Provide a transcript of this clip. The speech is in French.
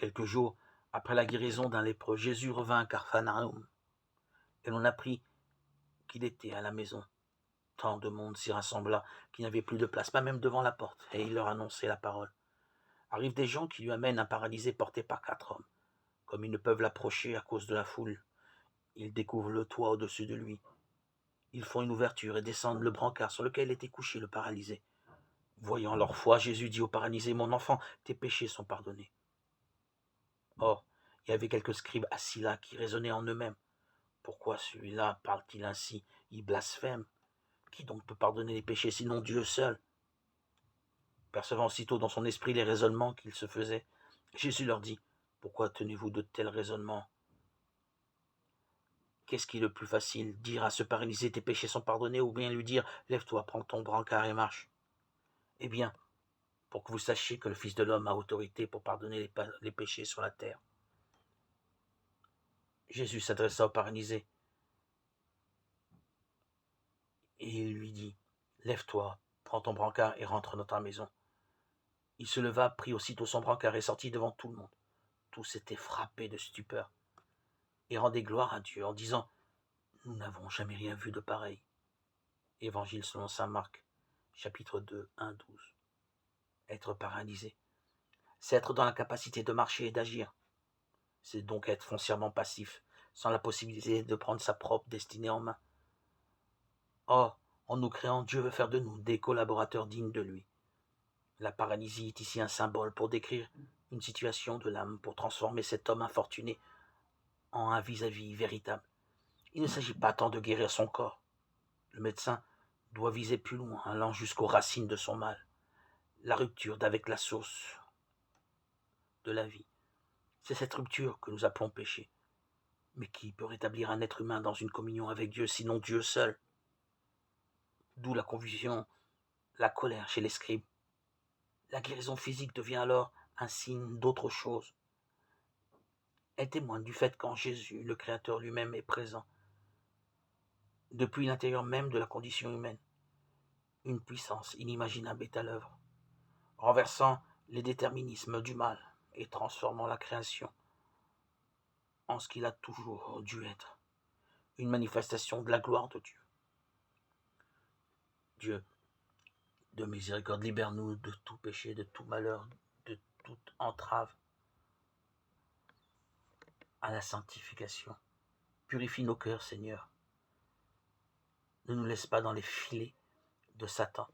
Quelques jours après la guérison d'un lépreux, Jésus revint à Capharnaüm, et l'on apprit qu'il était à la maison. Tant de monde s'y rassembla qu'il n'y avait plus de place, pas même devant la porte, et il leur annonçait la parole. Arrivent des gens qui lui amènent un paralysé porté par 4 hommes. Comme ils ne peuvent l'approcher à cause de la foule, ils découvrent le toit au-dessus de lui. Ils font une ouverture et descendent le brancard sur lequel était couché le paralysé. Voyant leur foi, Jésus dit au paralysé, « Mon enfant, tes péchés sont pardonnés. » Or, il y avait quelques scribes assis là qui raisonnaient en eux-mêmes. Pourquoi celui-là parle-t-il ainsi? Il blasphème. Qui donc peut pardonner les péchés sinon Dieu seul? Percevant aussitôt dans son esprit les raisonnements qu'il se faisait, Jésus leur dit, « Pourquoi tenez-vous de tels raisonnements? Qu'est-ce qui est le plus facile, dire à ce paralysé, tes péchés sont pardonnés, ou bien lui dire, lève-toi, prends ton brancard et marche? Eh bien, pour que vous sachiez que le Fils de l'homme a autorité pour pardonner les péchés sur la terre. » Jésus s'adressa au paralysé et il lui dit, « Lève-toi, prends ton brancard et rentre dans ta maison. » Il se leva, prit aussitôt son brancard et sortit devant tout le monde. Tous étaient frappés de stupeur et rendaient gloire à Dieu en disant, « Nous n'avons jamais rien vu de pareil. » Évangile selon saint Marc, chapitre 2, 1-12. Être paralysé, c'est être dans l'incapacité de marcher et d'agir. C'est donc être foncièrement passif, sans la possibilité de prendre sa propre destinée en main. Or, en nous créant, Dieu veut faire de nous des collaborateurs dignes de lui. La paralysie est ici un symbole pour décrire une situation de l'âme, pour transformer cet homme infortuné en un vis-à-vis véritable. Il ne s'agit pas tant de guérir son corps. Le médecin doit viser plus loin, allant jusqu'aux racines de son mal, la rupture d'avec la source de la vie. C'est cette rupture que nous appelons péché. Mais qui peut rétablir un être humain dans une communion avec Dieu, sinon Dieu seul? D'où la confusion, la colère chez les scribes. La guérison physique devient alors un signe d'autre chose. Elle témoigne du fait qu'en Jésus, le Créateur lui-même est présent. Depuis l'intérieur même de la condition humaine, une puissance inimaginable est à l'œuvre, renversant les déterminismes du mal et transformant la création en ce qu'il a toujours dû être, une manifestation de la gloire de Dieu. Dieu, de miséricorde, libère-nous de tout péché, de tout malheur, de toute entrave à la sanctification. Purifie nos cœurs, Seigneur. Ne nous laisse pas dans les filets de Satan.